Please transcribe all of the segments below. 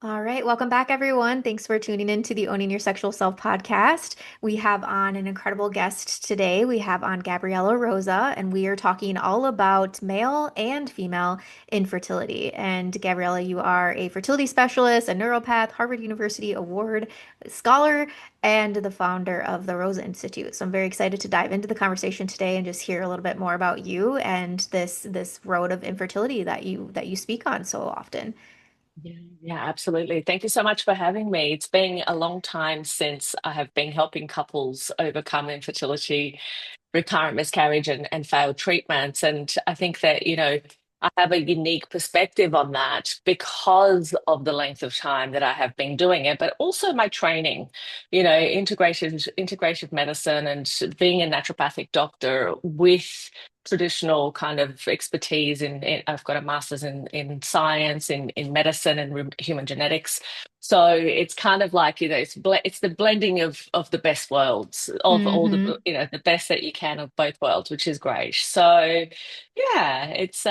All right, welcome back, everyone. Thanks for tuning in to the Owning Your Sexual Self podcast. We have on an incredible guest today. We have on Gabriela Rosa, and we are talking all about male and female infertility. And Gabriela, you are a fertility specialist, a neuropath, Harvard University Award scholar, and the founder of the Rosa Institute. So I'm very excited to dive into the conversation today and just hear a little bit more about you and this road of infertility that you speak on so often. Yeah, absolutely. Thank you so much for having me. It's been a long time since I have been helping couples overcome infertility, recurrent miscarriage, and failed treatments. And I think that, I have a unique perspective on that because of the length of time that I have been doing it, but also my training, integrative medicine and being a naturopathic doctor with traditional kind of expertise I've got a master's in science, in medicine and human genetics. So it's kind of like, it's the blending of the best worlds, of all Hmm. the, the best that you can of both worlds, which is great. So yeah, it's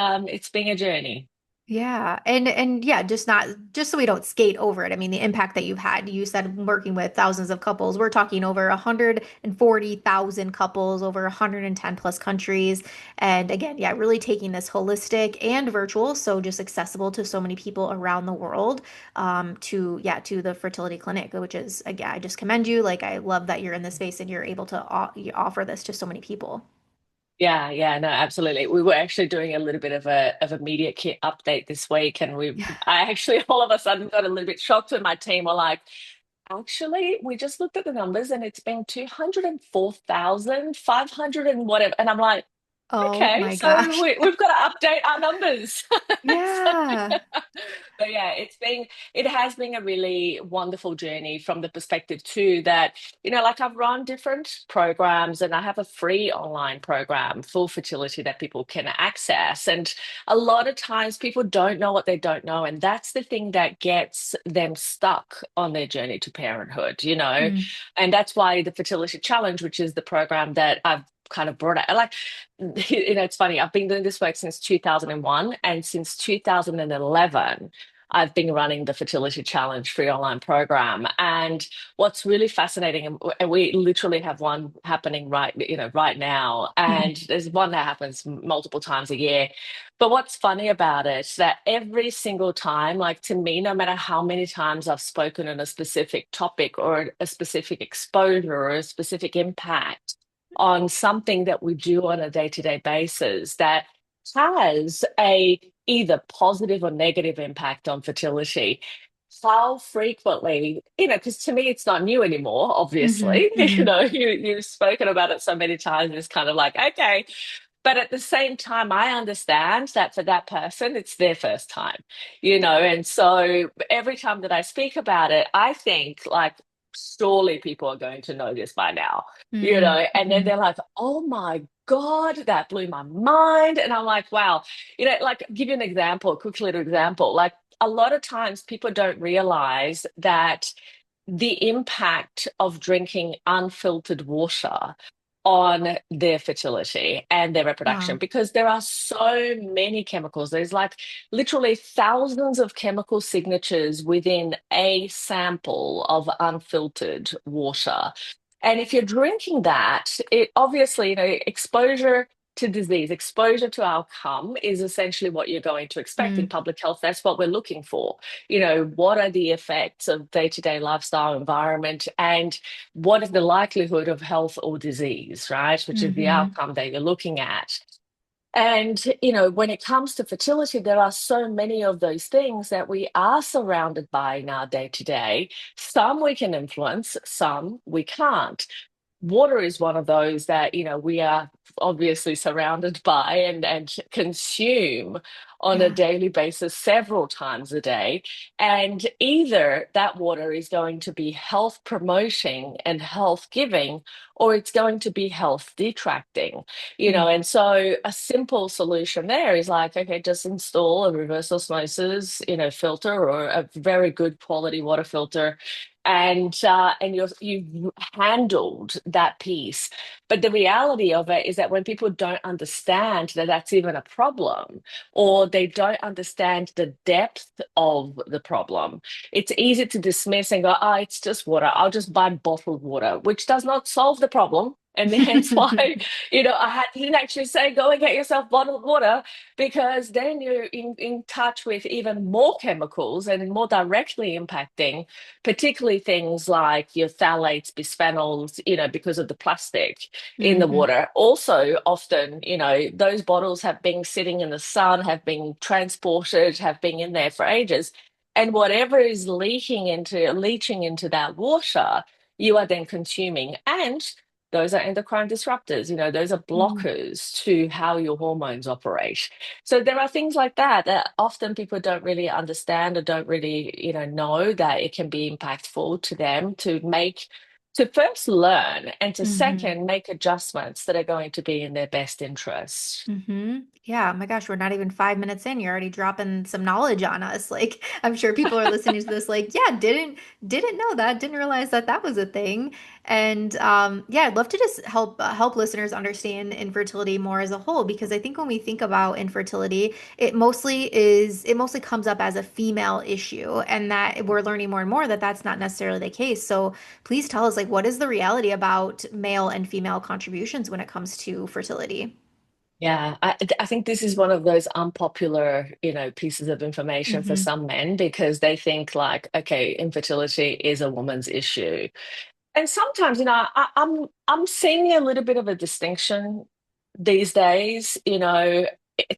been a journey. Yeah. And yeah, just so we don't skate over it. I mean, the impact that you've had, you said working with thousands of couples. We're talking over 140,000 couples, over 110 plus countries. And again, yeah, really taking this holistic and virtual, so just accessible to so many people around the world, to the fertility clinic, which is, again, I just commend you. Like, I love that you're in this space and you're able to you offer this to so many people. Yeah, yeah, no, absolutely. We were actually doing a little bit of a media kit update this week, and I actually all of a sudden got a little bit shocked when my team were like, actually, we just looked at the numbers and it's been 204,500 and whatever. And I'm like, Oh okay, my so gosh. we've got to update our numbers. So, Yeah. but yeah, it has been a really wonderful journey from the perspective too that, like I've run different programs and I have a free online program for fertility that people can access. And a lot of times people don't know what they don't know. And that's the thing that gets them stuck on their journey to parenthood. Mm. And that's why the Fertility Challenge, which is the program that I've kind of brought out. Like, it's funny. I've been doing this work since 2001, and since 2011, I've been running the Fertility Challenge free online program. And what's really fascinating, and we literally have one happening right now, and there's one that happens multiple times a year. But what's funny about it is that every single time, like to me, no matter how many times I've spoken on a specific topic or a specific exposure or a specific impact on something that we do on a day-to-day basis that has a either positive or negative impact on fertility. How frequently, because to me it's not new anymore, Hmm. obviously. Hmm. You've spoken about it so many times, it's kind of like, okay. But at the same time, I understand that for that person, it's their first time. And so every time that I speak about it, I think like, surely people are going to know this by now. And then Hmm. they're like, oh my God, that blew my mind. And I'm like, wow, like give you an example, a quick little example. Like a lot of times people don't realize that the impact of drinking unfiltered water on their fertility and their reproduction Wow. because there are so many chemicals. There's like literally thousands of chemical signatures within a sample of unfiltered water. And if you're drinking that, it obviously, exposure to disease, exposure to outcome is essentially what you're going to expect in Mm. public health. That's what we're looking for. What are the effects of day-to-day lifestyle environment and what is the likelihood of health or disease, right? Which is the Hmm. outcome that you're looking at. And, when it comes to fertility, there are so many of those things that we are surrounded by in our day to day. Some we can influence, some we can't. Water is one of those that we are obviously surrounded by and consume on a Yeah. daily basis several times a day, and either that water is going to be health promoting and health giving, or it's going to be health detracting. Mm. And so a simple solution there is like, okay, just install a reverse osmosis filter or a very good quality water filter and you've handled that piece. But the reality of it is that when people don't understand that that's even a problem, or they don't understand the depth of the problem, it's easy to dismiss and go, oh, it's just water. I'll just buy bottled water, which does not solve the problem. And hence why, didn't actually say go and get yourself bottled water, because then you're in touch with even more chemicals and more directly impacting, particularly things like your phthalates, bisphenols, because of the plastic in the Hmm. water. Also, often, those bottles have been sitting in the sun, have been transported, have been in there for ages. And whatever is leaching into that water, you are then consuming. And those are endocrine disruptors, those are blockers to how your hormones operate. So there are things like that often people don't really understand or don't really, know that it can be impactful to them to first learn and to Hmm. second make adjustments that are going to be in their best interest. Yeah, oh my gosh, we're not even 5 minutes in. You're already dropping some knowledge on us. Like, I'm sure people are listening to this, like, yeah, didn't know that, didn't realize that that was a thing. And yeah, I'd love to just help listeners understand infertility more as a whole, because I think when we think about infertility, it mostly comes up as a female issue, and that we're learning more and more that that's not necessarily the case. So please tell us, like, what is the reality about male and female contributions when it comes to fertility? Yeah, I think this is one of those unpopular, pieces of information for Hmm. some men because they think like, okay, infertility is a woman's issue. And sometimes, I'm seeing a little bit of a distinction these days.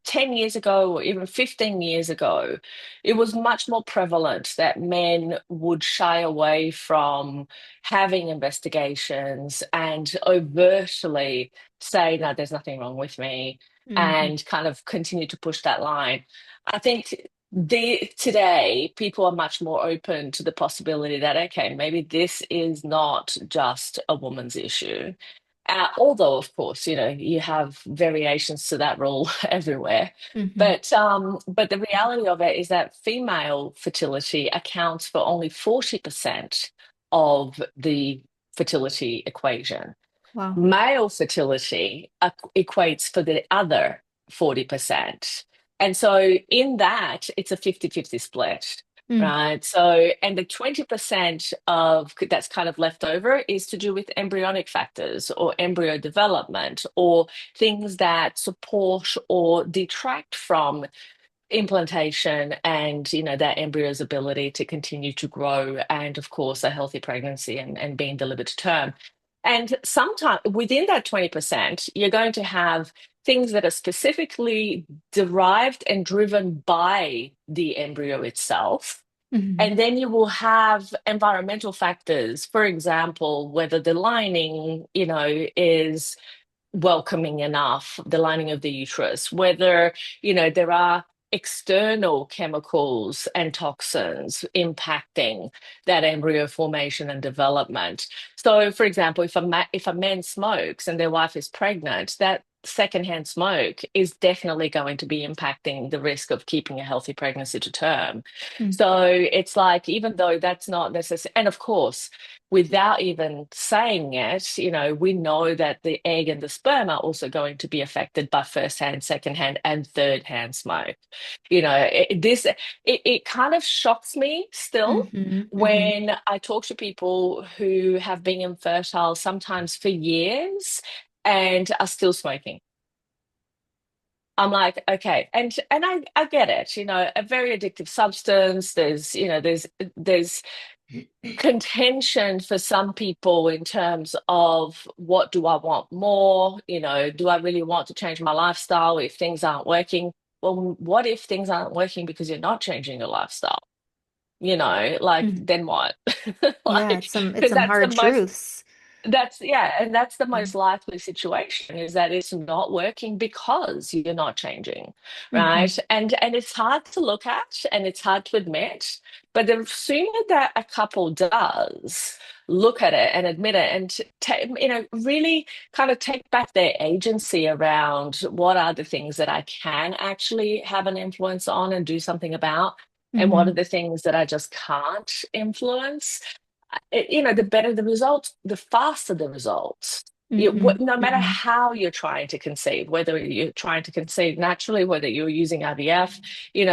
10 years ago or even 15 years ago, it was much more prevalent that men would shy away from having investigations and overtly say, no, there's nothing wrong with me, Hmm. and kind of continue to push that line. I think today people are much more open to the possibility that, okay, maybe this is not just a woman's issue. Although, of course, you have variations to that rule everywhere. Hmm. But the reality of it is that female fertility accounts for only 40% of the fertility equation. Wow. Male fertility equates for the other 40%. And so in that, it's a 50-50 split, Mm. right? So, and the 20% of that's kind of left over is to do with embryonic factors or embryo development or things that support or detract from implantation and that embryo's ability to continue to grow, and of course a healthy pregnancy and being delivered to term. And sometimes within that 20% you're going to have things that are specifically derived and driven by the embryo itself. Hmm. And then you will have environmental factors, for example, whether the lining, is welcoming enough, the lining of the uterus, whether, there are external chemicals and toxins impacting that embryo formation and development. So, for example, if a man smokes and their wife is pregnant, that secondhand smoke is definitely going to be impacting the risk of keeping a healthy pregnancy to term. Mm. So it's like, even though that's not necessary, and of course, without even saying it, we know that the egg and the sperm are also going to be affected by first-hand, second-hand, and third-hand smoke. It kind of shocks me still Hmm. Hmm. when I talk to people who have been infertile sometimes for years and are still smoking. I'm like, okay, and I get it, a very addictive substance. There's contention for some people in terms of what do I want more? Do I really want to change my lifestyle if things aren't working? Well, what if things aren't working because you're not changing your lifestyle? Like, Hmm. then what? Yeah, Like, it's because some hard truths. that's the most likely situation, is that it's not working because you're not changing, Hmm. right? And it's hard to look at and it's hard to admit, but the sooner that a couple does look at it and admit it and really kind of take back their agency around what are the things that I can actually have an influence on and do something about, and what are Hmm. the things that I just can't influence. the better the results, the faster the results. Hmm. No matter Hmm. how you're trying to conceive, whether you're trying to conceive naturally, whether you're using IVF, in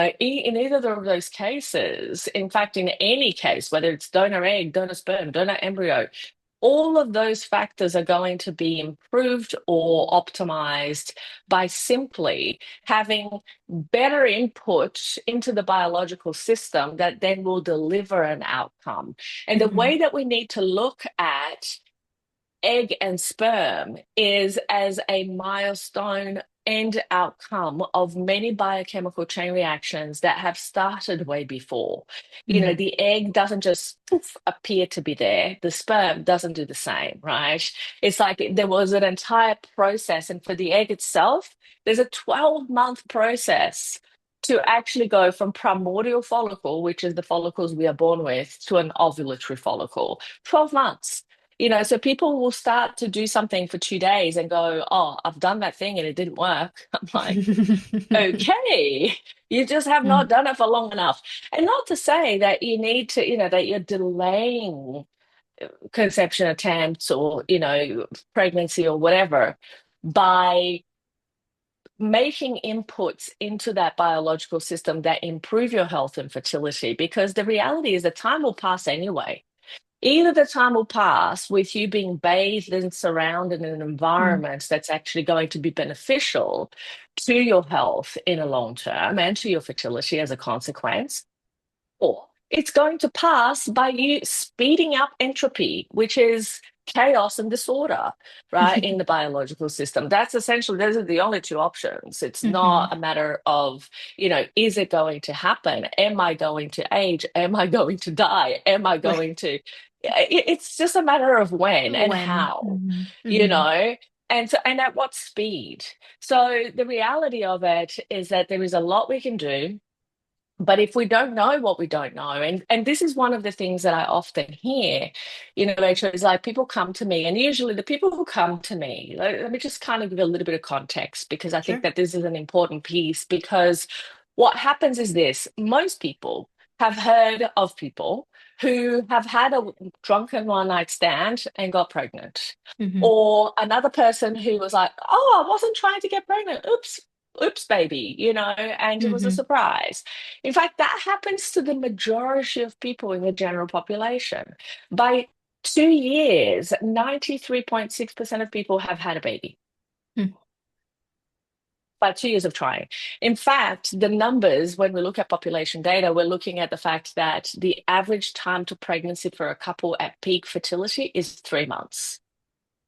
either of those cases, in fact, in any case, whether it's donor egg, donor sperm, donor embryo, all of those factors are going to be improved or optimized by simply having better input into the biological system that then will deliver an outcome. And the Hmm. way that we need to look at egg and sperm is as a milestone end outcome of many biochemical chain reactions that have started way before. Hmm. The egg doesn't just poof, appear to be there. The sperm doesn't do the same, right? It's like there was an entire process. And for the egg itself, there's a 12-month process to actually go from primordial follicle, which is the follicles we are born with, to an ovulatory follicle. 12 months. So people will start to do something for 2 days and go, "Oh, I've done that thing and it didn't work." I'm like, okay, you just have not done it for long enough. And not to say that you need to, that you're delaying conception attempts or, pregnancy or whatever by making inputs into that biological system that improve your health and fertility, because the reality is that time will pass anyway. Either the time will pass with you being bathed and surrounded in an environment that's actually going to be beneficial to your health in a long term and to your fertility as a consequence, or it's going to pass by you speeding up entropy, which is chaos and disorder, right, in the biological system. That's essentially, those are the only two options. It's Hmm. not a matter of, is it going to happen? Am I going to age? Am I going to die? Am I Right. going to? It's just a matter of when and When. how, Hmm. you Hmm. know. And at what speed. So the reality of it is that there is a lot we can do, but if we don't know what we don't know, and this is one of the things that I often hear, Rachel, is like people come to me, and usually the people who come to me, let me just kind of give a little bit of context because I think Sure. that this is an important piece. Because what happens is this: most people have heard of people who have had a drunken one night stand and got pregnant. Hmm. Or another person who was like, "Oh, I wasn't trying to get pregnant. Oops, oops, baby," and it was a Hmm. surprise. In fact, that happens to the majority of people in the general population. By 2 years, 93.6% of people have had a baby by 2 years of trying. In fact, the numbers, when we look at population data, we're looking at the fact that the average time to pregnancy for a couple at peak fertility is 3 months.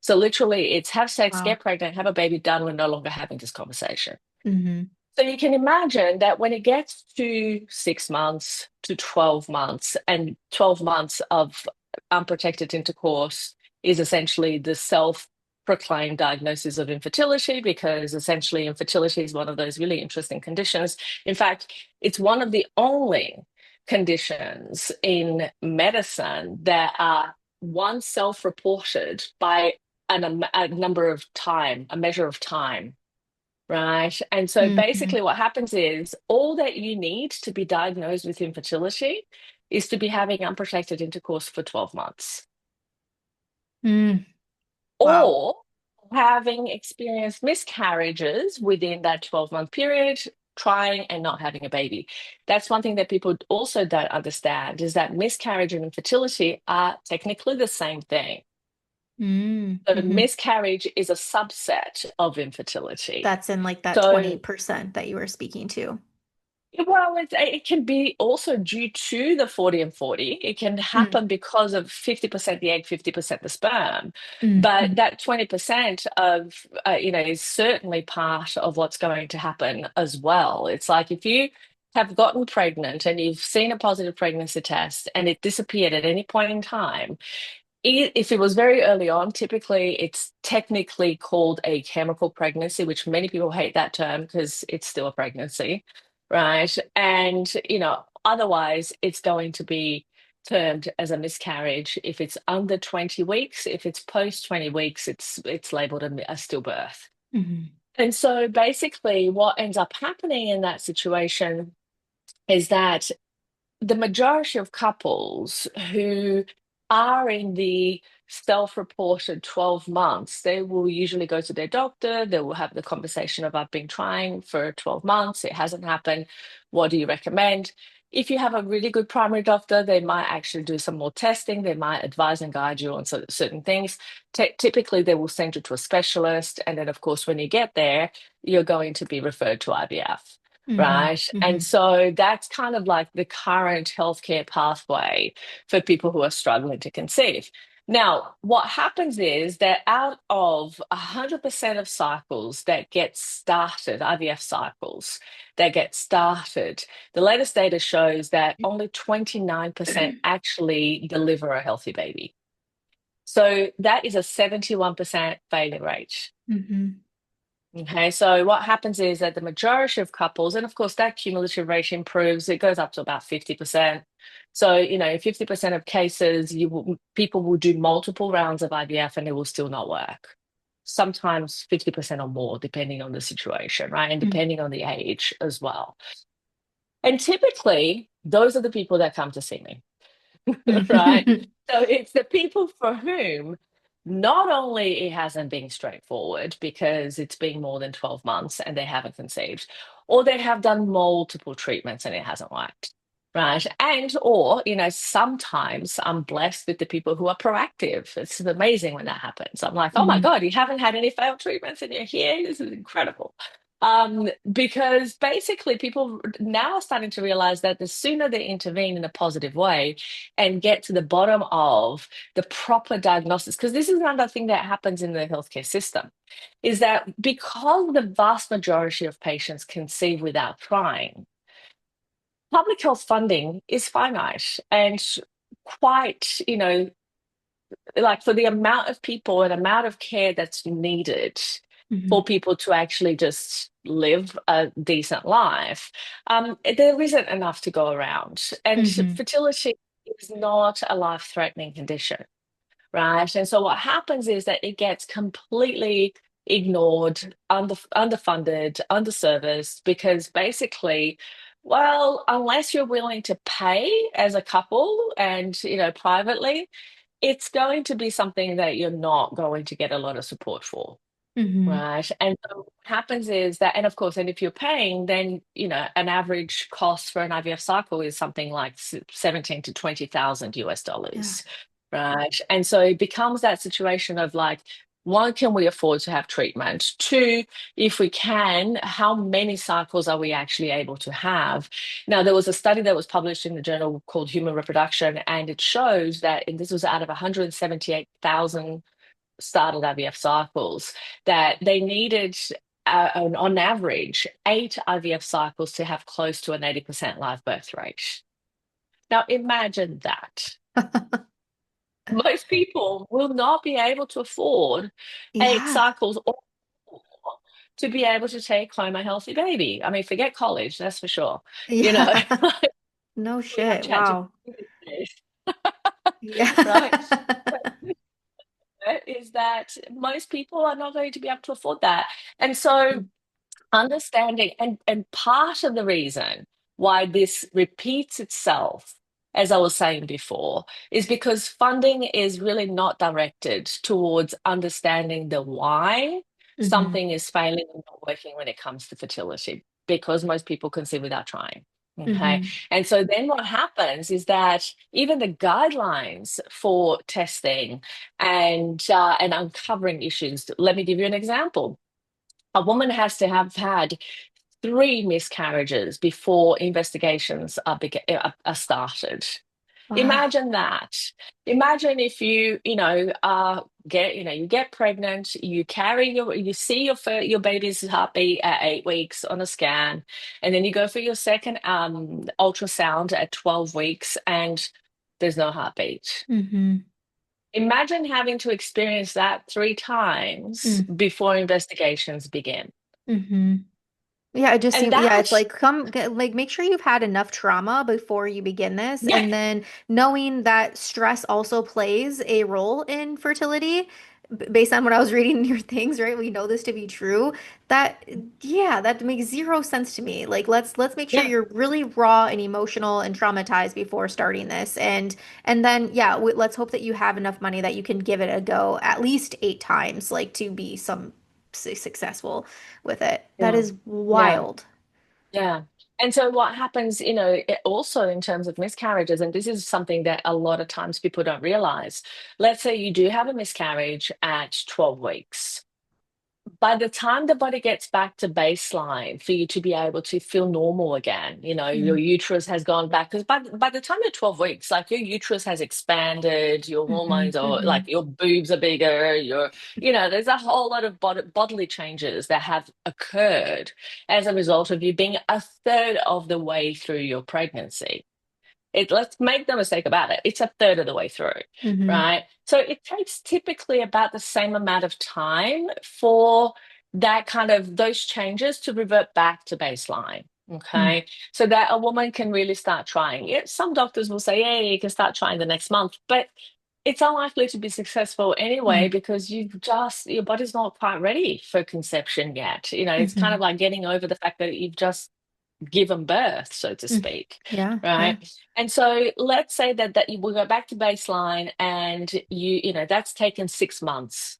So literally, it's have sex, Wow. get pregnant, have a baby, done. We're no longer having this conversation. Hmm. So you can imagine that when it gets to 6 months to 12 months, and 12 months of unprotected intercourse is essentially the self-proclaimed diagnosis of infertility, because essentially infertility is one of those really interesting conditions. In fact, it's one of the only conditions in medicine that are one self-reported by a number of time, a measure of time. Right. And so Hmm. basically, what happens is all that you need to be diagnosed with infertility is to be having unprotected intercourse for 12 months, Mm. Wow. or having experienced miscarriages within that 12-month period, trying and not having a baby. That's one thing that people also don't understand, is that miscarriage and infertility are technically the same thing. So Hmm. miscarriage is a subset of infertility. That's in like that So 20% that you were speaking to. well, it can be also due to the 40 and 40. It can Mm. happen because of 50% the egg, 50% the sperm. But Mm. that 20% of, is certainly part of what's going to happen as well. It's like if you have gotten pregnant and you've seen a positive pregnancy test and it disappeared at any point in time, if it was very early on, typically it's technically called a chemical pregnancy, which many people hate that term because it's still a pregnancy, right? And, otherwise it's going to be termed as a miscarriage if it's under 20 weeks. If it's post 20 weeks, it's labeled a stillbirth. Hmm. And so basically what ends up happening in that situation is that the majority of couples who are in the self-reported 12 months, they will usually go to their doctor. They will have the conversation of, I've been trying for 12 months, it hasn't happened. What do you recommend? If you have a really good primary doctor, they might actually do some more testing. They might advise and guide you on certain things. Typically, they will send you to a specialist. And then, of course, when you get there, you're going to be referred to IVF. Mm-hmm. Right. And Mm-hmm. so that's kind of like the current healthcare pathway for people who are struggling to conceive. Now, what happens is that out of 100% of cycles that get started, IVF cycles that get started, the latest data shows that only 29% actually deliver a healthy baby. So that is a 71% failure rate. Mm-hmm. Okay, so what happens is that the majority of couples, and of course that cumulative rate improves, it goes up to about 50%. So, in 50% of cases, people will do multiple rounds of IVF and it will still not work. Sometimes 50% or more, depending on the situation, right? And depending on the age as well. And typically, those are the people that come to see me. Right? Mm-hmm. So it's the people for whom not only it hasn't been straightforward because it's been more than 12 months and they haven't conceived, or they have done multiple treatments and it hasn't worked. Right. And, or, sometimes I'm blessed with the people who are proactive. It's amazing when that happens. I'm like, oh my Mm-hmm. God, you haven't had any failed treatments and you're here. This is incredible. Because basically people now are starting to realize that the sooner they intervene in a positive way and get to the bottom of the proper diagnosis, because this is another thing that happens in the healthcare system, is that because the vast majority of patients conceive without trying, public health funding is finite and quite, like for the amount of people and amount of care that's needed Mm-hmm. for people to actually just live a decent life, there isn't enough to go around. And Mm-hmm. fertility is not a life-threatening condition, right? And so what happens is that it gets completely ignored, underfunded, underserviced, because basically, well, unless you're willing to pay as a couple and, privately, it's going to be something that you're not going to get a lot of support for. Mm-hmm. Right. And so what happens is that, and of course, and if you're paying, then, an average cost for an IVF cycle is something like 17 to 20,000 US Yeah. dollars. Right. And so it becomes that situation of like, one, can we afford to have treatment? Two, if we can, how many cycles are we actually able to have? Now, there was a study that was published in the journal called Human Reproduction, and it shows that, and this was out of 178,000 started IVF cycles, that they needed, on average, 8 IVF cycles to have close to an 80% live birth rate. Now, imagine that. Most people will not be able to afford 8 cycles or more to be able to take home a healthy baby. I mean, forget college, that's for sure. You know, Yeah. No we have shit. ChatGPT Wow. these days, Yeah. right? Is that most people are not going to be able to afford that. And so understanding, and part of the reason why this repeats itself, as I was saying before, is because funding is really not directed towards understanding the why Mm-hmm. something is failing and not working when it comes to fertility, because most people conceive without trying. Okay. Mm-hmm. And so then what happens is that even the guidelines for testing and uncovering issues, let me give you an example. A woman has to have had 3 miscarriages before investigations are started. Wow. Imagine that. Imagine if you get pregnant, you see your baby's heartbeat at 8 weeks on a scan, and then you go for your second ultrasound at 12 weeks, and there's no heartbeat. Mm-hmm. Imagine having to experience that 3 times before investigations begin. Mm-hmm. Yeah, it just And seems, yeah, that, it's like like make sure you've had enough trauma before you begin this. yeah, And then knowing that stress also plays a role in fertility based on what I was reading in your things, right? We know this to be true. That yeah, that makes zero sense to me. Like let's make sure Yeah, you're really raw and emotional and traumatized before starting this. And then yeah, let's hope that you have enough money that you can give it a go at least 8 times, like to be some successful with it. That yeah, is yeah. wild. Yeah. And so what happens, also in terms of miscarriages, and this is something that a lot of times people don't realize. Let's say you do have a miscarriage at 12 weeks. By the time the body gets back to baseline for you to be able to feel normal again, your Mm, uterus has gone back. Because by the time you're 12 weeks, like your uterus has expanded, your hmm hormones are hmm like your boobs are bigger, there's a whole lot of bodily changes that have occurred as a result of you being a third of the way through your pregnancy. Let's make no mistake about it. It's a third of the way through, hmm right? So it takes typically about the same amount of time for that kind of those changes to revert back to baseline. mm, Okay. So that a woman can really start trying it. Some doctors will say, yeah, you can start trying the next month, but it's unlikely to be successful anyway mm, because your body's not quite ready for conception yet. It's kind hmm of like getting over the fact that you've just given birth, so to mm. speak, Yeah, yeah. right? And so let's say that you will go back to baseline and that's taken 6 months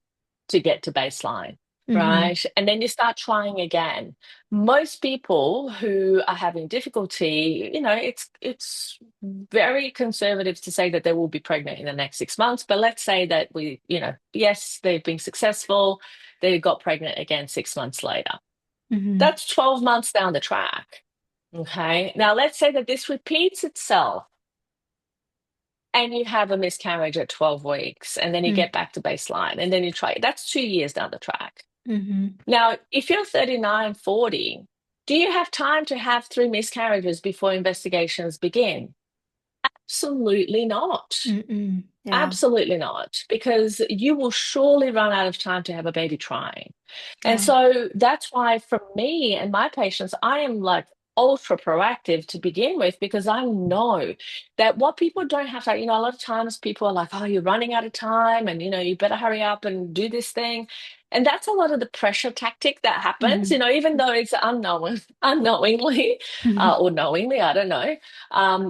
to get to baseline, hmm right? And then you start trying again. Most people who are having difficulty, it's very conservative to say that they will be pregnant in the next 6 months, but let's say that yes, they've been successful, they got pregnant again 6 months later. hmm That's 12 months down the track. Okay. Now let's say that this repeats itself and you have a miscarriage at 12 weeks and then you get back to baseline and then you try. That's 2 years down the track. hmm Now, if you're 39, 40, do you have time to have three miscarriages before investigations begin? Absolutely not. Mm-mm. Yeah. Absolutely not, because you will surely run out of time to have a baby trying. And Yeah. so that's why, for me and my patients, I am like ultra proactive to begin with, because I know that what people don't have to, a lot of times people are like, oh, you're running out of time and, you better hurry up and do this thing. And that's a lot of the pressure tactic that happens, hmm even though it's unknowingly or knowingly, I don't know,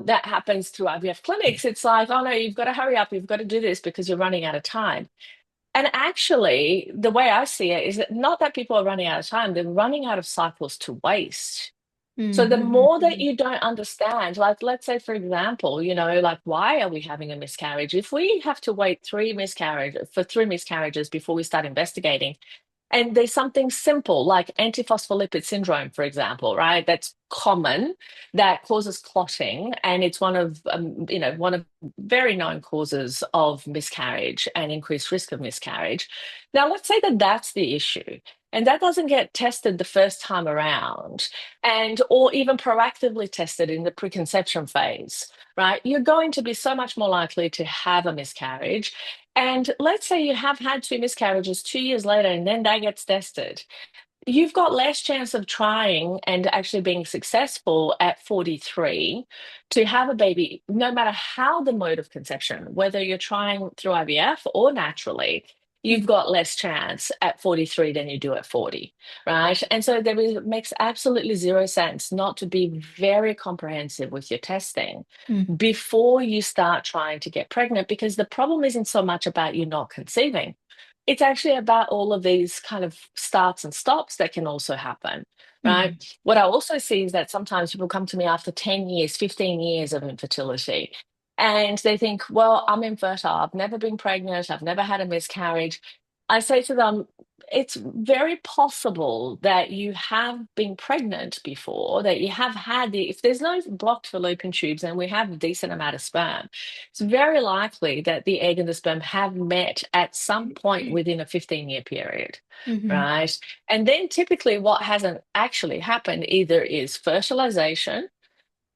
that happens through IVF clinics. It's like, oh no, you've got to hurry up, you've got to do this because you're running out of time. And actually, the way I see it is that not that people are running out of time, they're running out of cycles to waste. So the more that hmm you don't understand, like let's say, for example, like why are we having a miscarriage? If we have to wait three miscarriages before we start investigating, and there's something simple like antiphospholipid syndrome, for example, right? That's common, that causes clotting, and it's one of very known causes of miscarriage and increased risk of miscarriage. Now, let's say that that's the issue, and that doesn't get tested the first time around, and or even proactively tested in the preconception phase, right? You're going to be so much more likely to have a miscarriage, and let's say you have had two miscarriages 2 years later, and then that gets tested. You've got less chance of trying and actually being successful at 43 to have a baby, no matter how the mode of conception, whether you're trying through IVF or naturally, you've got less chance at 43 than you do at 40, right? And so it makes absolutely zero sense not to be very comprehensive with your testing hmm before you start trying to get pregnant, because the problem isn't so much about you not conceiving. It's actually about all of these kind of starts and stops that can also happen, right? hmm What I also see is that sometimes people come to me after 10 years, 15 years of infertility, and they think, well, I'm infertile. I've never been pregnant. I've never had a miscarriage. I say to them, it's very possible that you have been pregnant before, that you have if there's no blocked fallopian tubes and we have a decent amount of sperm, it's very likely that the egg and the sperm have met at some point within a 15-year period, hmm right? And then typically what hasn't actually happened either is fertilization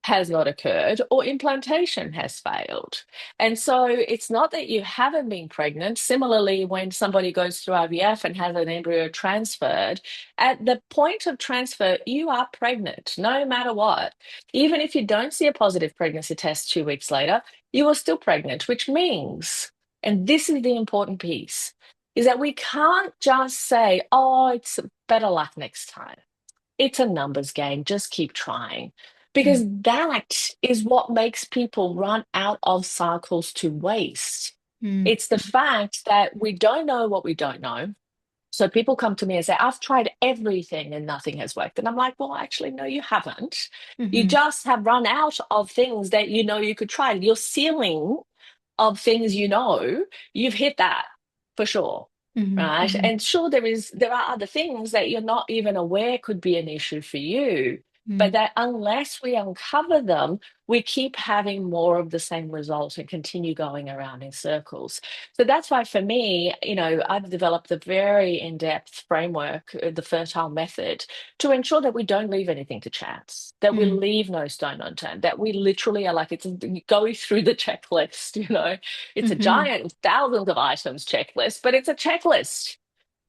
has not occurred or implantation has failed. And so it's not that you haven't been pregnant. Similarly, when somebody goes through IVF and has an embryo transferred, at the point of transfer, you are pregnant no matter what. Even if you don't see a positive pregnancy test 2 weeks later, you are still pregnant, which means, and this is the important piece, is that we can't just say, oh, it's better luck next time. It's a numbers game. Just keep trying. Because Mm, that is what makes people run out of cycles to waste. mm, It's the fact that we don't know what we don't know. So people come to me and say, I've tried everything and nothing has worked. And I'm like, well, actually, no, you haven't. You mhm, just have run out of things that you know you could try. Your ceiling of things you know, you've hit that for sure. mhm, Right. mhm, And sure, there are other things that you're not even aware could be an issue for you. But mm, that unless we uncover them, we keep having more of the same results and continue going around in circles. So that's why for me, I've developed a very in-depth framework, the fertile method, to ensure that we don't leave anything to chance, that we mm, leave no stone unturned, that we literally are like it's going through the checklist, It's a mhm. giant thousands of items checklist, but it's a checklist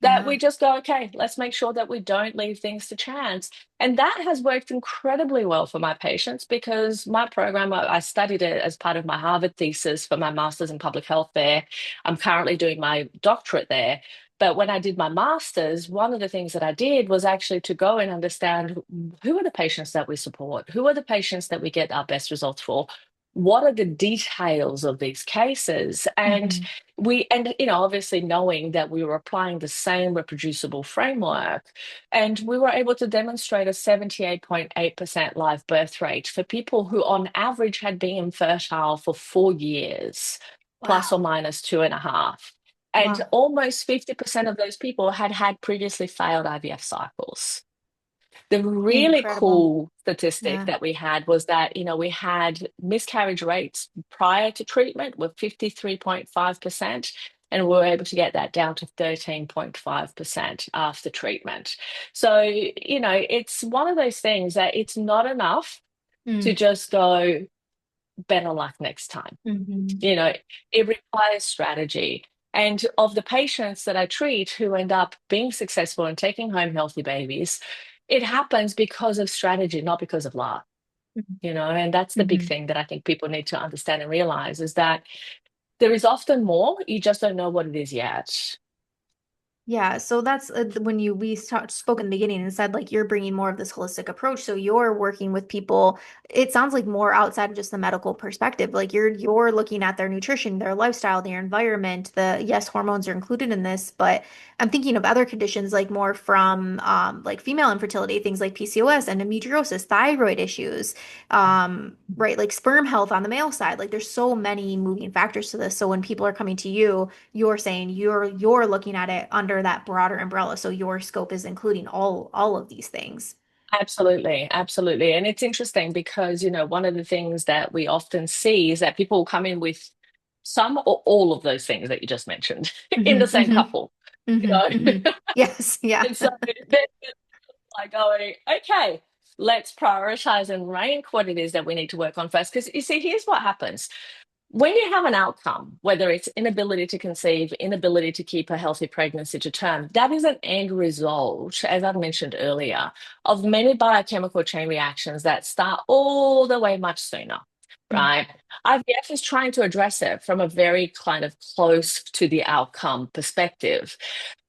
that Yeah. we just go, okay, let's make sure that we don't leave things to chance. And that has worked incredibly well for my patients because my program, I studied it as part of my Harvard thesis for my master's in public health there. I'm currently doing my doctorate there. But when I did my master's, one of the things that I did was actually to go and understand who are the patients that we support, who are the patients that we get our best results for, what are the details of these cases, Mhm, obviously knowing that we were applying the same reproducible framework, and we were able to demonstrate a 78.8% live birth rate for people who on average had been infertile for 4 years, plus or wow. minus two and a half. And Wow. almost 50% of those people had had previously failed IVF cycles. The really Incredible. cool statistic Yeah. that we had was that, we had miscarriage rates prior to treatment were 53.5%, and we were able to get that down to 13.5% after treatment. So, it's one of those things that it's not enough to Mm, just go better luck next time. mhm. You know, it requires strategy. And of the patients that I treat who end up being successful and taking home healthy babies, it happens because of strategy, not because of luck. Mhm, And that's the big mhm. thing that I think people need to understand and realize is that there is often more, you just don't know what it is yet. Yeah, so that's when spoke in the beginning and said like you're bringing more of this holistic approach. So you're working with people. It sounds like more outside of just the medical perspective. Like you're looking at their nutrition, their lifestyle, their environment. The yes, hormones are included in this, but I'm thinking of other conditions like more from like female infertility, things like PCOS, endometriosis, thyroid issues, right? Like sperm health on the male side. Like there's so many moving factors to this. So when people are coming to you you're saying you're looking at it under that broader umbrella. So your scope is including all of these things. Absolutely, absolutely. And it's interesting because, one of the things that we often see is that people will come in with some or all of those things that you just mentioned in Hmm. the same Hmm. couple, you Hmm. know. Hmm. Yes, yeah. And so then like going, okay, let's prioritize and rank what it is that we need to work on first. Because you see, here's what happens. When you have an outcome, whether it's inability to conceive, inability to keep a healthy pregnancy to term, that is an end result, as I've mentioned earlier, of many biochemical chain reactions that start all the way much sooner, Mm, right? IVF is trying to address it from a very kind of close to the outcome perspective.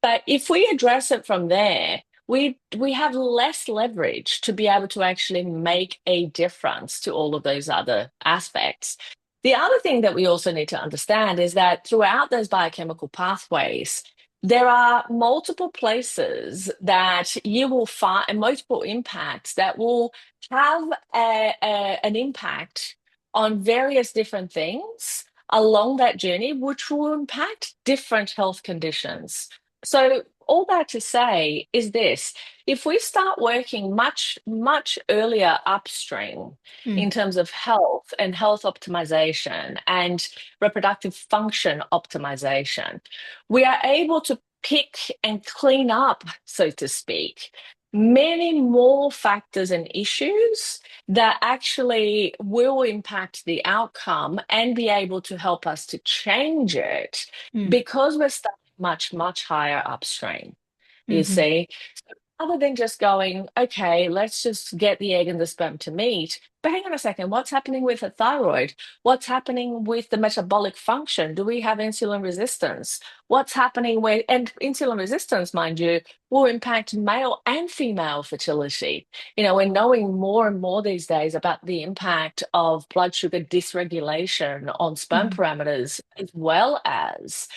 But if we address it from there, we have less leverage to be able to actually make a difference to all of those other aspects. The other thing that we also need to understand is that throughout those biochemical pathways, there are multiple places that you will find and multiple impacts that will have an impact on various different things along that journey, which will impact different health conditions. So, all that to say is this: if we start working much, much earlier upstream in mm, terms of health and health optimization and reproductive function optimization, we are able to pick and clean up, so to speak, many more factors and issues that actually will impact the outcome and be able to help us to change it mm, because we're starting much, much higher upstream, you mhm, see. Other than just going, okay, let's just get the egg and the sperm to meet, but hang on a second, what's happening with the thyroid? What's happening with the metabolic function? Do we have insulin resistance? What's happening with, and insulin resistance, mind you, will impact male and female fertility. We're knowing more and more these days about the impact of blood sugar dysregulation on sperm Hmm. parameters, as well as,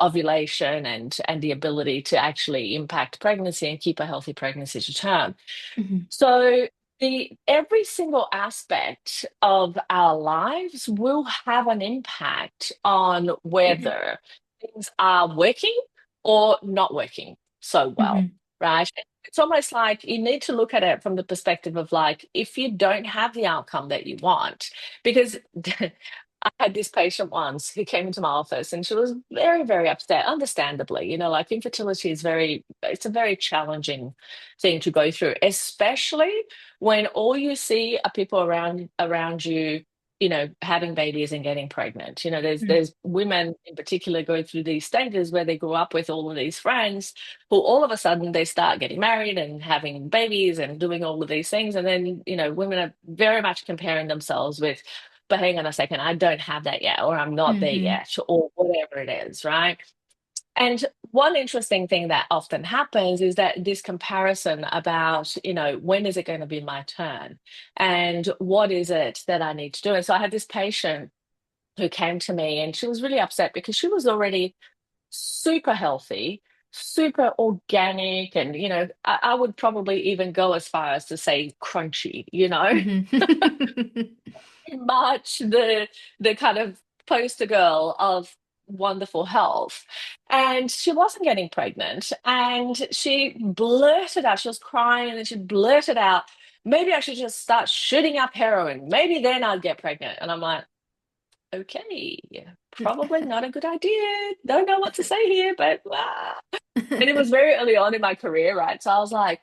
ovulation and the ability to actually impact pregnancy and keep a healthy pregnancy to term. Hmm. So the every single aspect of our lives will have an impact on whether things are working or not working so well, Hmm. right? It's almost like you need to look at it from the perspective of like, if you don't have the outcome that you want, because I had this patient once who came into my office and she was very, very upset, understandably. Like infertility it's a very challenging thing to go through, especially when all you see are people around you, having babies and getting pregnant. There's women in particular go through these stages where they grew up with all of these friends who all of a sudden they start getting married and having babies and doing all of these things. And then, women are very much comparing themselves with, but hang on a second, I don't have that yet, or I'm not there Hmm. yet, or whatever it is, right? And one interesting thing that often happens is that this comparison about, when is it going to be my turn? And what is it that I need to do? And so I had this patient who came to me and she was really upset because she was already super healthy, super organic, and, I would probably even go as far as to say crunchy, Hmm. much the kind of poster girl of wonderful health. And she wasn't getting pregnant. And she blurted out, she was crying, and then she blurted out, maybe I should just start shooting up heroin. Maybe then I'd get pregnant. And I'm like, okay, probably not a good idea. Don't know what to say here, but and it was very early on in my career, right? So I was like,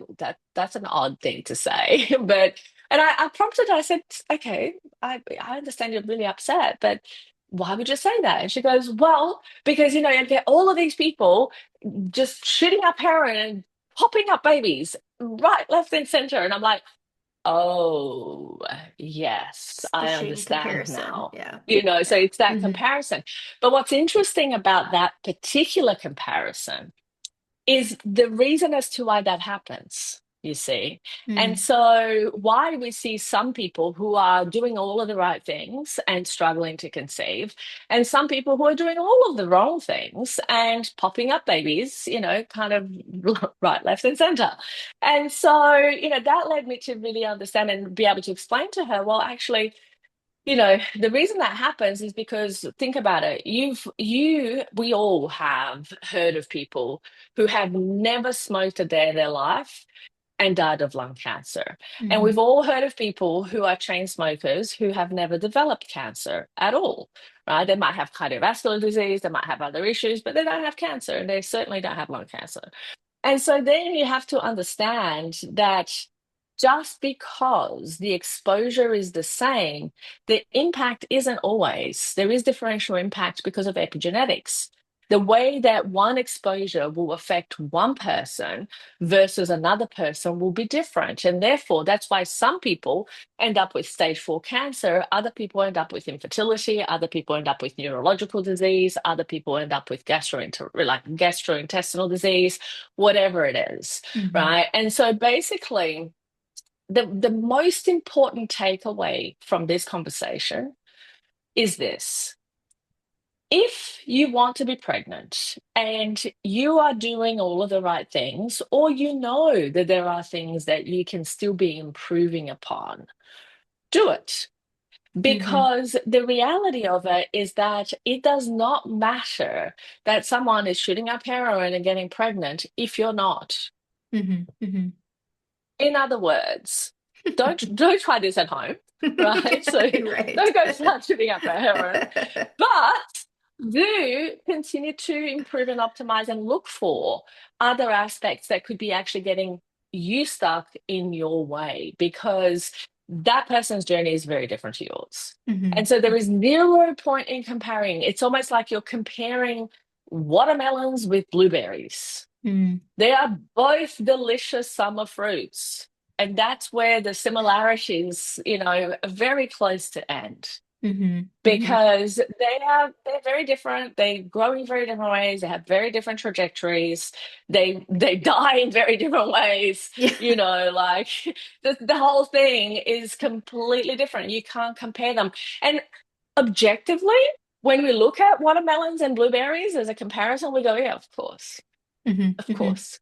that's an odd thing to say. But and I prompted her, I said, okay, I understand you're really upset, but why would you say that? And she goes, well, because you get all of these people just shooting up heroin and popping up babies right, left, and center. And I'm like, oh, yes, It's the I shame understand comparison. now. Yeah. So Yeah. it's that Hmm. comparison. But what's interesting about that particular comparison is the reason as to why that happens, you see. And Hmm. so, why we see some people who are doing all of the right things and struggling to conceive, and some people who are doing all of the wrong things and popping up babies, kind of right, left, and center. And so, that led me to really understand and be able to explain to her, well, actually, the reason that happens is because think about it. We all have heard of people who have never smoked a day in their life and died of lung cancer. And Hmm. we've all heard of people who are chain smokers who have never developed cancer at all, right? They might have cardiovascular disease, they might have other issues, but they don't have cancer and they certainly don't have lung cancer. And so then you have to understand that just because the exposure is the same, the impact isn't always. There is differential impact because of epigenetics. The way that one exposure will affect one person versus another person will be different. And therefore, that's why some people end up with stage 4 cancer, other people end up with infertility, other people end up with neurological disease, other people end up with gastrointestinal disease, whatever it is, Hmm. right? And so basically, the most important takeaway from this conversation is this. If you want to be pregnant and you are doing all of the right things, or you know that there are things that you can still be improving upon, do it. Hmm. Because the reality of it is that it does not matter that someone is shooting up heroin and getting pregnant if you're not. Hmm. Hmm. In other words, don't try this at home, right? So Right. don't go start shooting up a heroin, but do continue to improve and optimize and look for other aspects that could be actually getting you stuck in your way because that person's journey is very different to yours. Hmm. And so there is zero point in comparing. It's almost like you're comparing watermelons with blueberries. Hmm. They are both delicious summer fruits. And that's where the similarities, are very close to end, Hmm. Hmm. because they're very different. They grow in very different ways. They have very different trajectories. They die in very different ways. Yeah. Like the whole thing is completely different. You can't compare them. And objectively, when we look at watermelons and blueberries as a comparison, we go, yeah, of course, Hmm. of Hmm. course.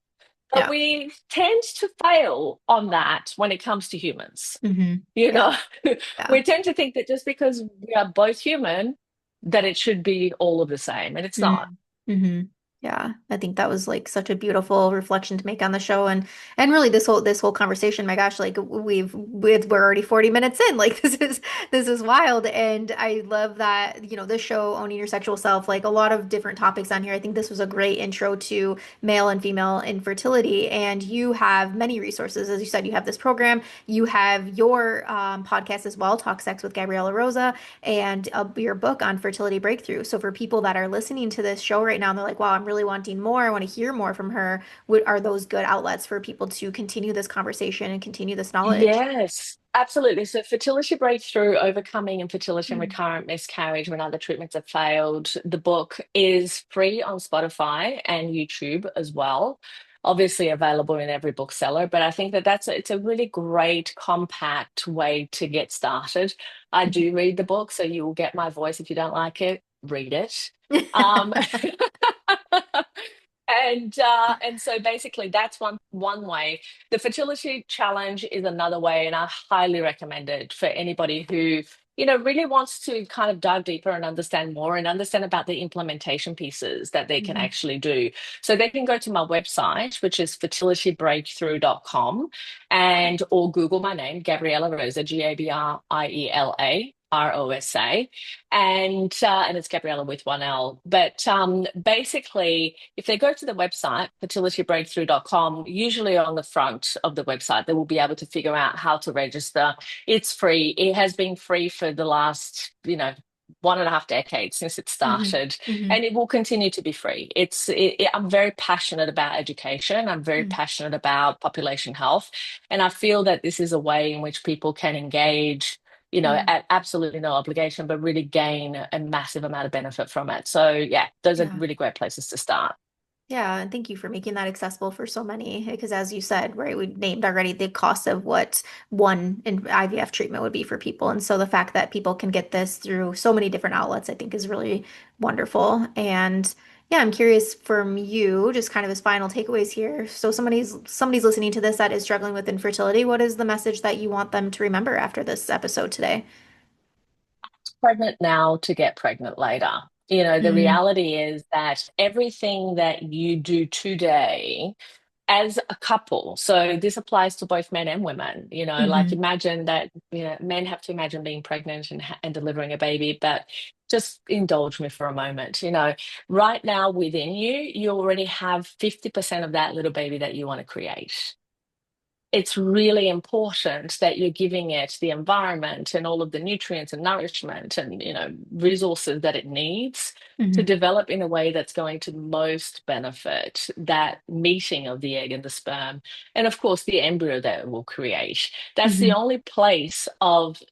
But Yeah. we tend to fail on that when it comes to humans. Hmm. You Yeah. know, Yeah. we tend to think that just because we are both human, that it should be all of the same, and it's not. Mm-hmm. Yeah, I think that was like such a beautiful reflection to make on the show, and really this whole conversation. My gosh, like we're already 40 minutes in. Like this is wild, and I love that this show, Owning Your Sexual Self, like a lot of different topics on here. I think this was a great intro to male and female infertility, and you have many resources. As you said, you have this program, you have your podcast as well, Talk Sex with Gabriela Rosa, and your book on fertility breakthrough. So for people that are listening to this show right now, and they're like, wow, I'm really wanting more. I want to hear more from her. What are those good outlets for people to continue this conversation and continue this knowledge? Yes, absolutely. So, fertility breakthrough, overcoming infertility and Mm. recurrent miscarriage when other treatments have failed. The book is free on Spotify and YouTube as well. Obviously available in every bookseller, but I think that it's a really great, compact way to get started. I do read the book, so you will get my voice. If you don't like it, read it. Um, and so basically that's one way. The fertility challenge is another way, and I highly recommend it for anybody who, really wants to kind of dive deeper and understand more and understand about the implementation pieces that they can Mhm. actually do. So they can go to my website, which is fertilitybreakthrough.com, and or Google my name, Gabriela Rosa, Gabriela Rosa, and it's Gabriella with one L. But basically, if they go to the website, fertilitybreakthrough.com, usually on the front of the website, they will be able to figure out how to register. It's free. It has been free for the last, 1.5 decades since it Mhm. started, Mhm. and it will continue to be free. I'm very passionate about education. I'm very Mhm. passionate about population health, and I feel that this is a way in which people can engage, Mhm. at absolutely no obligation, but really gain a massive amount of benefit from it. So, yeah, those are Yeah. really great places to start. Yeah, and thank you for making that accessible for so many. Because as you said, right, we named already the cost of what IVF treatment would be for people. And so the fact that people can get this through so many different outlets, I think is really wonderful. And yeah, I'm curious from you, just kind of as final takeaways here. So somebody's listening to this that is struggling with infertility. What is the message that you want them to remember after this episode today? Pregnant now to get pregnant later. The Mm, reality is that everything that you do today as a couple, so this applies to both men and women, like hmm. imagine that, men have to imagine being pregnant and delivering a baby, but just indulge me for a moment. Right now within you, you already have 50% of that little baby that you want to create. It's really important that you're giving it the environment and all of the nutrients and nourishment and resources that it needs to Hmm. develop in a way that's going to most benefit that meeting of the egg and the sperm, and of course the embryo that it will create. That's the Hmm. only place of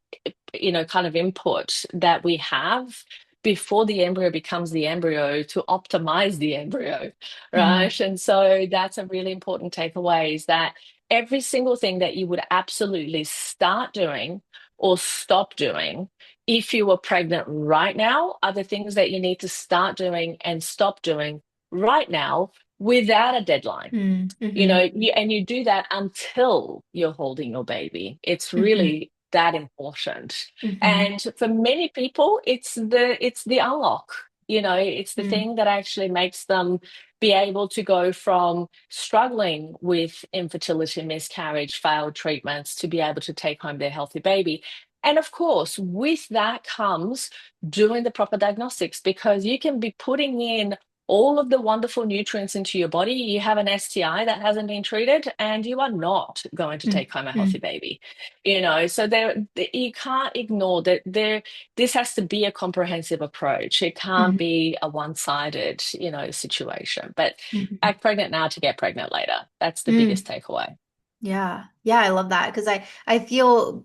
kind of input that we have before the embryo becomes the embryo to optimize the embryo, Hmm. right? And so that's a really important takeaway, is that every single thing that you would absolutely start doing or stop doing if you were pregnant right now are the things that you need to start doing and stop doing right now without a deadline. Hmm. Hmm. And you do that until you're holding your baby. It's Hmm. really that important. Hmm. And for many people, it's the unlock. It's the Hmm. thing that actually makes them be able to go from struggling with infertility, miscarriage, failed treatments to be able to take home their healthy baby. And of course, with that comes doing the proper diagnostics, because you can be putting in all of the wonderful nutrients into your body. You have an STI that hasn't been treated, and you are not going to take home a healthy Hmm. baby. So you can't ignore that. This has to be a comprehensive approach. It can't Hmm. be a one-sided, situation. But Hmm. act pregnant now to get pregnant later. That's the Hmm. biggest takeaway. Yeah. Yeah, I love that because I feel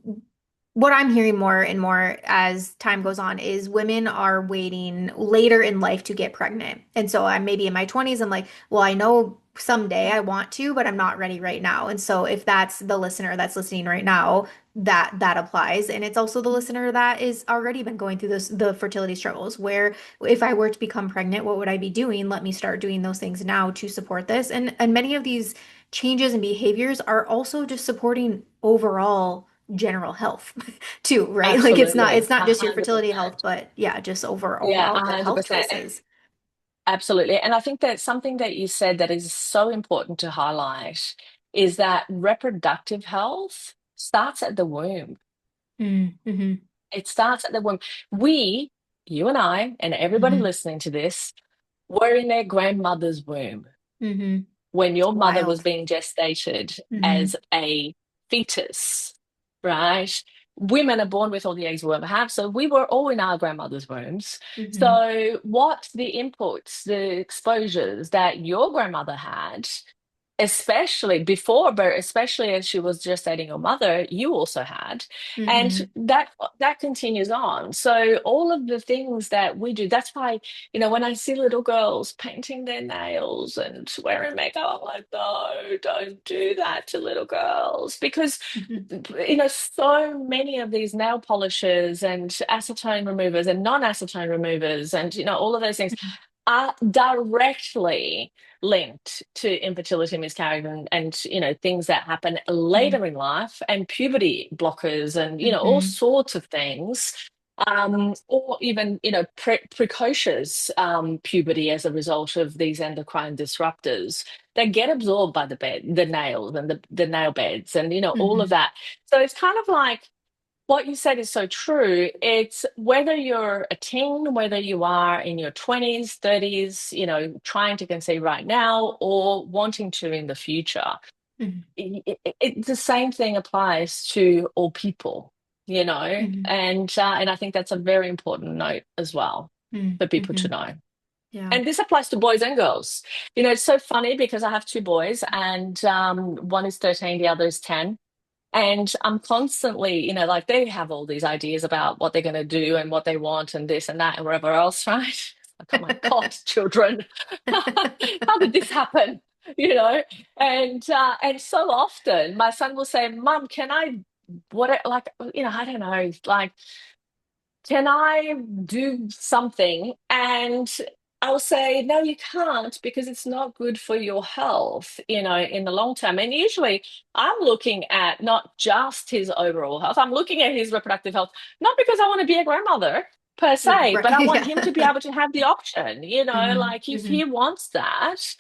what I'm hearing more and more as time goes on is women are waiting later in life to get pregnant. And so I'm maybe in my 20s, I'm like, well, I know someday I want to, but I'm not ready right now. And so if that's the listener that's listening right now, that applies. And it's also the listener that is already been going through the fertility struggles where if I were to become pregnant, what would I be doing? Let me start doing those things now to support this. And many of these changes and behaviors are also just supporting overall general health too, right? Like it's Absolutely, not a just your hundred fertility health, percent. but yeah, just Yeah, overall good health 100%. choices. Absolutely. And I think that something that you said that is so important to highlight is that reproductive health starts at the womb. Mm-hmm. It starts at the womb. We, you and I, and everybody Mm-hmm. listening to this, were in their grandmother's womb Mm-hmm. when It's your mother was wild. being gestated Mm-hmm. as a fetus, right? Women are born with all the eggs we ever have. So we were all in our grandmother's wombs. Mm-hmm. So what the inputs, the exposures that your grandmother had, especially before birth, especially as she was gestating your mother, you also had, and Mm-hmm. that continues on. So all of the things that we do, that's why, when I see little girls painting their nails and wearing makeup, I'm like, no, don't do that to little girls, because Mm-hmm. so many of these nail polishers and acetone removers and non-acetone removers and all of those things are directly linked to infertility, miscarriage, and things that happen Mm-hmm. later in life, and puberty blockers, and all Mm-hmm. sorts of things, or even precocious puberty as a result of these endocrine disruptors that get absorbed by the nails and the nail beds, and all of Mm-hmm. that. So it's kind of like what you said is so true. It's whether you're a teen, whether you are in your 20s, 30s, trying to conceive right now or wanting to in the future. The same thing applies to all people, Mm-hmm. and I think that's a very important note as well for people Mm-hmm. to know. Yeah. And this applies to boys and girls. It's so funny because I have two boys, and one is 13, the other is 10. And I'm constantly, like they have all these ideas about what they're going to do and what they want and this and that and wherever else, right? Like, oh my God, children, how did this happen? And so often my son will say, Mum, can I, what, like, I don't know, like, can I do something? And I'll say, no, you can't because it's not good for your health, in the long term. And usually I'm looking at not just his overall health, I'm looking at his reproductive health, not because I want to be a grandmother per se, Right. but I want him to be Yeah. able to have the option, Mm-hmm. like if Mm-hmm. he wants that,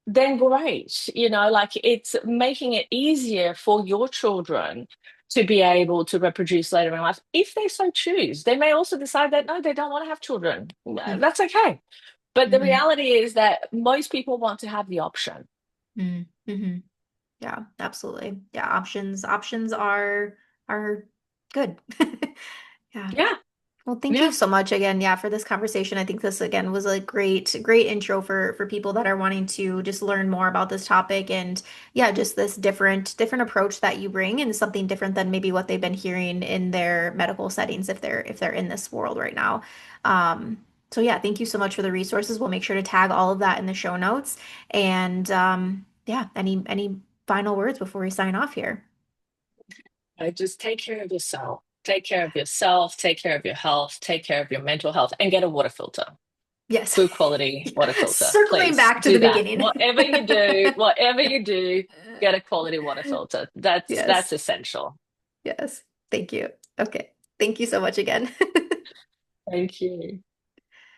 then great. Like it's making it easier for your children to be able to reproduce later in life if they so choose. They may also decide that no, they don't want to have children. That's okay. But the Mm-hmm. reality is that most people want to have the option. Mm-hmm. Yeah, absolutely. Yeah, options are good. Yeah. Yeah, Well, thank you yeah. so much again, yeah, for this conversation. I think this again was a great intro for people that are wanting to just learn more about this topic and yeah, just this different approach that you bring and something different than maybe what they've been hearing in their medical settings if they're in this world right now. So yeah, thank you so much for the resources. We'll make sure to tag all of that in the show notes. And yeah, any final words before we sign off here? Just take care of yourself. Take care of yourself. Take care of your health. Take care of your mental health, and get a water filter. Yes. Good quality water Yeah. filter, Circling please back to do the that. beginning. Whatever you do, get a quality water filter. That's Yes. essential. Yes. Thank you. Okay. Thank you so much again. Thank you.